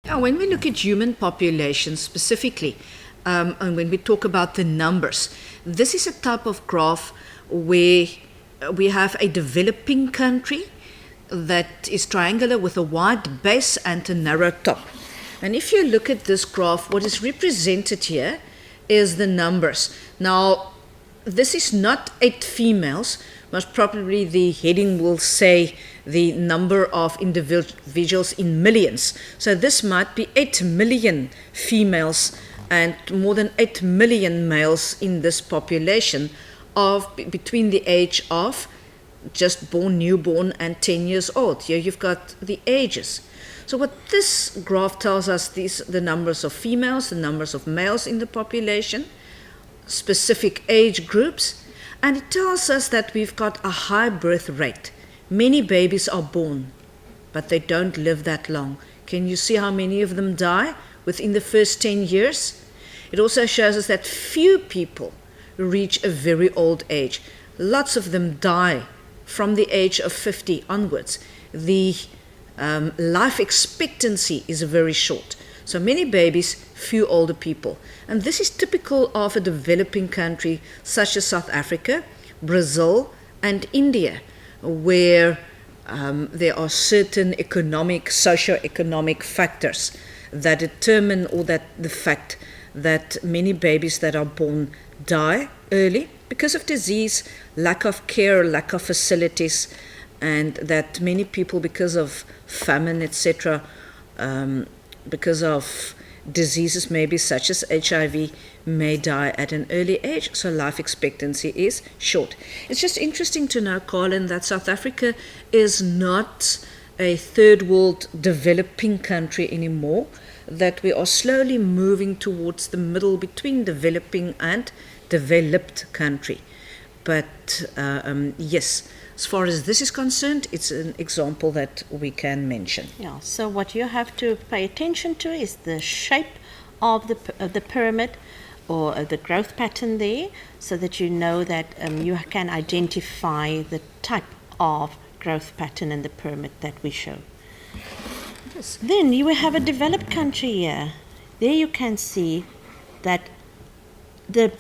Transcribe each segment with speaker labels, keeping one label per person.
Speaker 1: Now, when we look at human populations specifically, and when we talk about the numbers, this is a type of graph where we have a developing country that is triangular with a wide base and a narrow top. And if you look at this graph, what is represented here is the numbers. Now, this is not 8 females. Most probably the heading will say the number of individuals in millions. So this might be 8 million females and more than 8 million males in this population of between the age of just born, newborn, and 10 years old. Here you've got the ages. So what this graph tells us, the numbers of females, the numbers of males in the population, specific age groups, and it tells us that we've got a high birth rate. Many babies are born, but they don't live that long. Can you see how many of them die within the first 10 years? It also shows us that few people reach a very old age. Lots of them die from the age of 50 onwards. The life expectancy is very short. So many babies, few older people. And this is typical of a developing country such as South Africa, Brazil, and India, where there are certain economic, socio-economic factors that determine, or that the fact that many babies that are born die early because of disease, lack of care, lack of facilities, and that many people, because of famine, etc., because of diseases maybe such as HIV, may die at an early age, so life expectancy is short. It's just interesting to know, Colin, that South Africa is not a third world developing country anymore, that we are slowly moving towards the middle between developing and developed country. But yes, as far as this is concerned, it's an example that we can mention.
Speaker 2: Yeah, so what you have to pay attention to is the shape of the pyramid, or the growth pattern there, so that you know that you can identify the type of growth pattern in the pyramid that we show. Yes. Then you will have a developed country here. There you can see that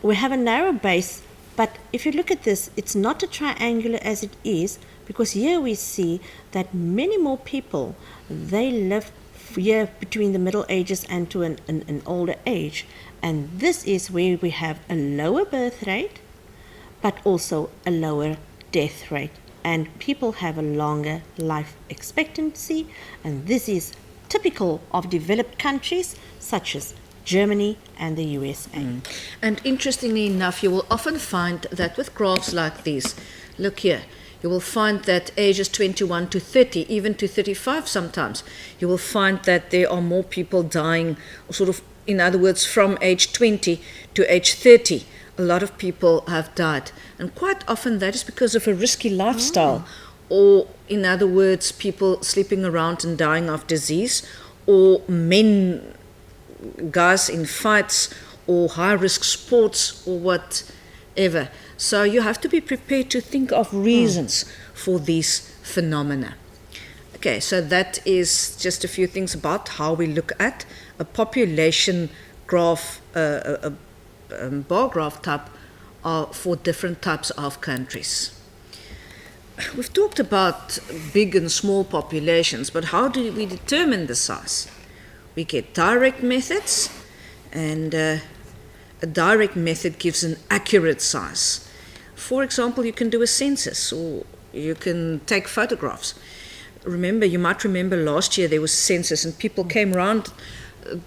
Speaker 2: we have a narrow base, but if you look at this, it's not a triangular as it is, because here we see that many more people, they live here between the middle ages and to an older age. And this is where we have a lower birth rate, but also a lower death rate. And people have a longer life expectancy, and this is typical of developed countries such as Germany and the USA.
Speaker 1: And interestingly enough, you will often find that with graphs like these, look here, you will find that ages 21 to 30, even to 35 sometimes, you will find that there are more people dying, sort of, in other words, from age 20 to age 30. A lot of people have died. And quite often that is because of a risky lifestyle, or, in other words, people sleeping around and dying of disease, or guys in fights, or high-risk sports, or whatever. So you have to be prepared to think of reasons for these phenomena. Okay, so that is just a few things about how we look at a population graph, a bar graph type for different types of countries. We've talked about big and small populations, but how do we determine the size? We get direct methods, and a direct method gives an accurate size. For example, you can do a census, or you can take photographs. You might remember last year there was a census, and people came around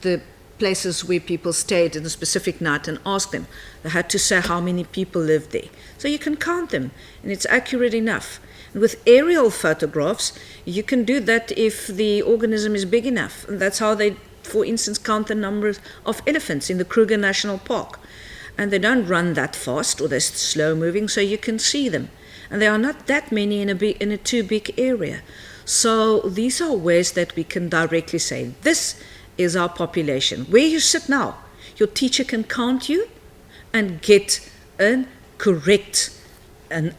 Speaker 1: the places where people stayed in a specific night and asked them. They had to say how many people lived there. So you can count them, and it's accurate enough. And with aerial photographs, you can do that if the organism is big enough. And that's how they, for instance, count the number of elephants in the Kruger National Park. And they don't run that fast, or they're slow moving, so you can see them. And there are not that many in a too big area. So these are ways that we can directly say, this is our population. Where you sit now, your teacher can count you and get an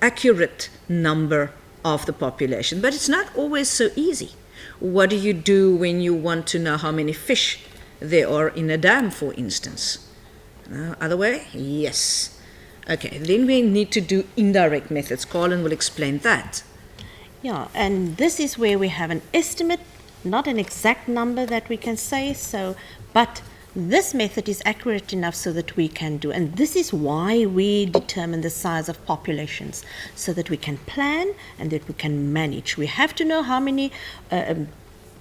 Speaker 1: accurate number of the population. But it's not always so easy. What do you do when you want to know how many fish there are in a dam, for instance? Other way? Yes. Okay, then we need to do indirect methods. Carlin will explain that.
Speaker 2: Yeah, and this is where we have an estimate, not an exact number that we can say, but this method is accurate enough so that we can do, and this is why we determine the size of populations, so that we can plan and that we can manage. We have to know how many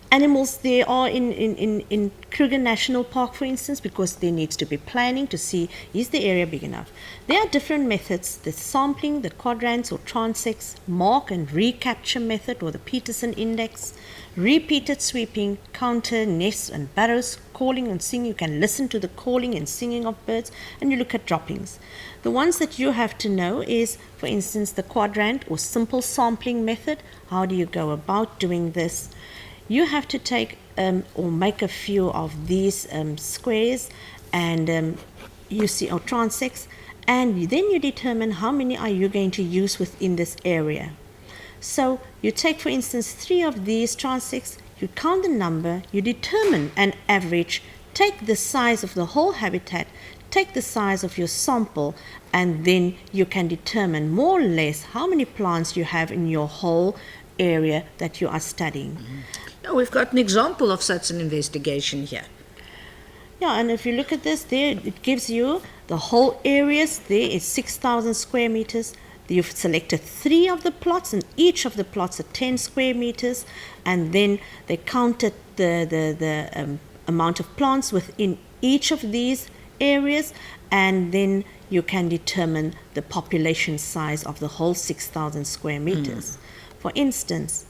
Speaker 2: animals there are in Kruger National Park, for instance, because there needs to be planning to see, is the area big enough? There are different methods, the sampling, the quadrants or transects, mark and recapture method or the Peterson index, repeated sweeping, counter, nests and burrows, calling and singing. You can listen to the calling and singing of birds, and you look at droppings. The ones that you have to know is, for instance, the quadrant or simple sampling method. How do you go about doing this? You have to take or make a few of these squares and you see, or transects, and then you determine how many are you going to use within this area. So you take, for instance, 3 of these transects, you count the number, you determine an average, take the size of the whole habitat, take the size of your sample, and then you can determine more or less how many plants you have in your whole area that you are studying.
Speaker 1: Now, we've got an example of such an investigation here.
Speaker 2: Yeah, and if you look at this there, it gives you the whole areas. There is 6,000 square meters. You've selected 3 of the plots, and each of the plots are 10 square meters, and then they counted the amount of plants within each of these areas, and then you can determine the population size of the whole 6,000 square meters. For instance,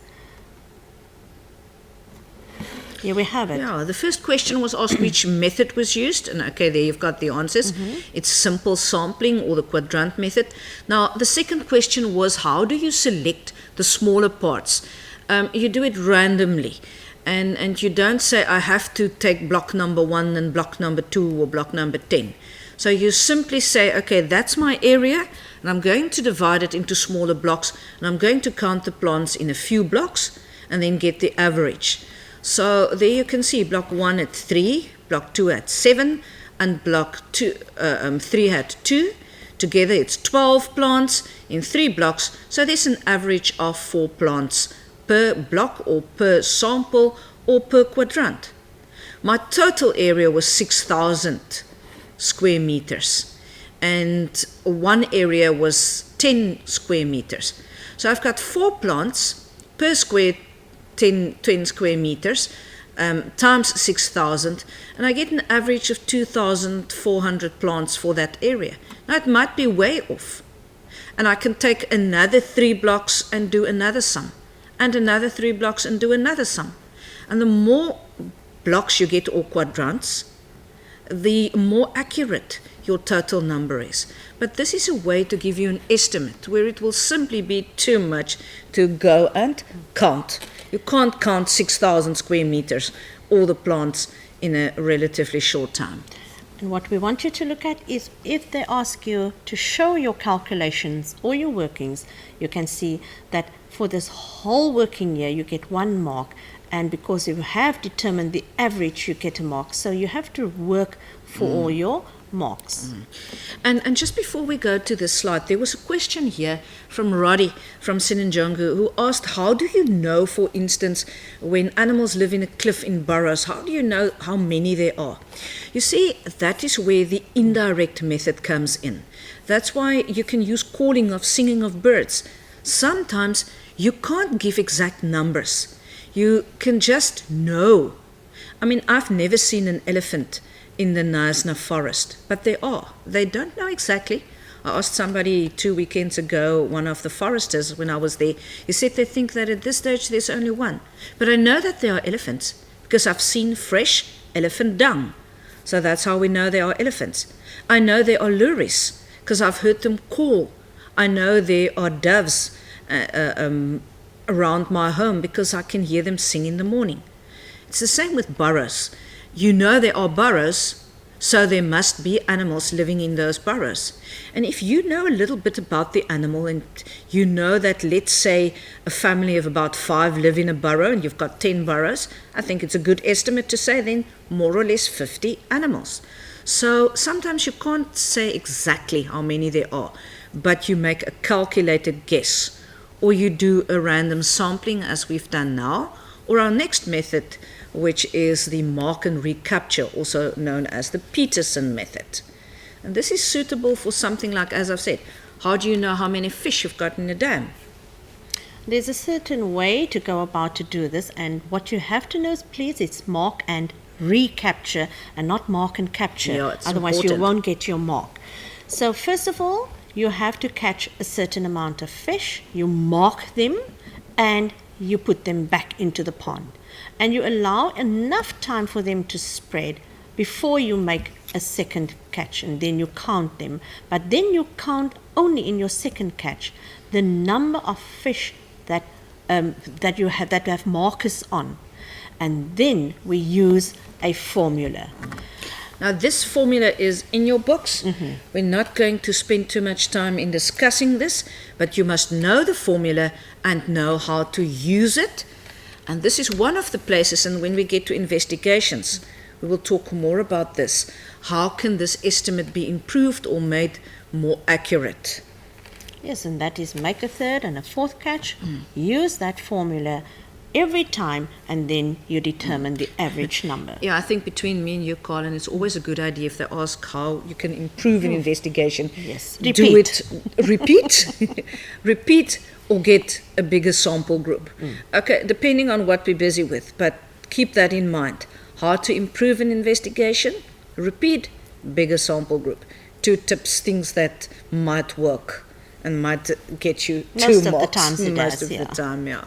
Speaker 2: here we have it.
Speaker 1: Yeah, the first question was asked which method was used, and okay, there you've got the answers. It's simple sampling or the quadrant method. Now, the second question was, how do you select the smaller parts? You do it randomly, and you don't say, I have to take block number 1 and block number 2 or block number 10. So you simply say, okay, that's my area, and I'm going to divide it into smaller blocks, and I'm going to count the plants in a few blocks, and then get the average. So there you can see block 1 had 3, block 2 had 7, and block 3 had 2. Together it's 12 plants in 3 blocks, so there's an average of 4 plants per block or per sample or per quadrant. My total area was 6,000 square meters, and one area was 10 square meters. So I've got 4 plants per square 10 square meters times 6,000, and I get an average of 2,400 plants for that area. Now it might be way off, and I can take another 3 blocks and do another sum, and another 3 blocks and do another sum. And the more blocks you get or quadrants, the more accurate your total number is. But this is a way to give you an estimate where it will simply be too much to go and count. You can't count 6,000 square meters, all the plants, in a relatively short time.
Speaker 2: And what we want you to look at is, if they ask you to show your calculations or your workings, you can see that for this whole working year you get 1 mark, and because you have determined the average you get a mark. So you have to work for all your marks.
Speaker 1: And just before we go to this slide, there was a question here from Roddy from Sinanjongu, who asked, how do you know, for instance, when animals live in a cliff in burrows, how do you know how many there are? You see, that is where the indirect method comes in. That's why you can use calling of singing of birds. Sometimes you can't give exact numbers. You can just know. I mean, I've never seen an elephant in the Knysna forest, but they are. They don't know exactly. I asked somebody 2 weekends ago, one of the foresters, when I was there, he said they think that at this stage there's only one. But I know that there are elephants because I've seen fresh elephant dung. So that's how we know there are elephants. I know there are lories because I've heard them call. I know there are doves around my home because I can hear them sing in the morning. It's the same with burrows. You know there are burrows So there must be animals living in those burrows. And if you know a little bit about the animal and you know that, let's say, a family of about 5 live in a burrow and you've got 10 burrows, I think it's a good estimate to say then more or less 50 animals. So sometimes you can't say exactly how many there are, but you make a calculated guess, or you do a random sampling as we've done now, or our next method, which is the mark and recapture, also known as the Peterson method. And this is suitable for something like, as I've said, how do you know how many fish you've got in a dam?
Speaker 2: There's a certain way to go about to do this, and what you have to know is, please, it's mark and recapture and not mark and capture.
Speaker 1: Yeah, it's
Speaker 2: Otherwise
Speaker 1: important.
Speaker 2: you won't get your mark. So first of all, you have to catch a certain amount of fish, you mark them, and you put them back into the pond. And you allow enough time for them to spread before you make a second catch, and then you count them. But then you count only in your second catch the number of fish that you have markers on, and then we use a formula.
Speaker 1: Now, this formula is in your books. We're not going to spend too much time in discussing this, but you must know the formula and know how to use it. And this is one of the places, and when we get to investigations, we will talk more about this. How can this estimate be improved or made more accurate?
Speaker 2: Yes, and that is make a third and a fourth catch, use that formula every time, and then you determine the average number.
Speaker 1: Yeah, I think between me and you, Colin, it's always a good idea if they ask how you can improve an investigation.
Speaker 2: Yes,
Speaker 1: Do
Speaker 2: repeat.
Speaker 1: it, repeat, repeat, or get a bigger sample group. Okay, depending on what we're busy with, but keep that in mind. How to improve an investigation? Repeat, bigger sample group. 2 tips, things that might work and might get you
Speaker 2: Most
Speaker 1: 2
Speaker 2: of the
Speaker 1: marks.
Speaker 2: times it
Speaker 1: Most
Speaker 2: does,
Speaker 1: of
Speaker 2: yeah.
Speaker 1: the time, yeah.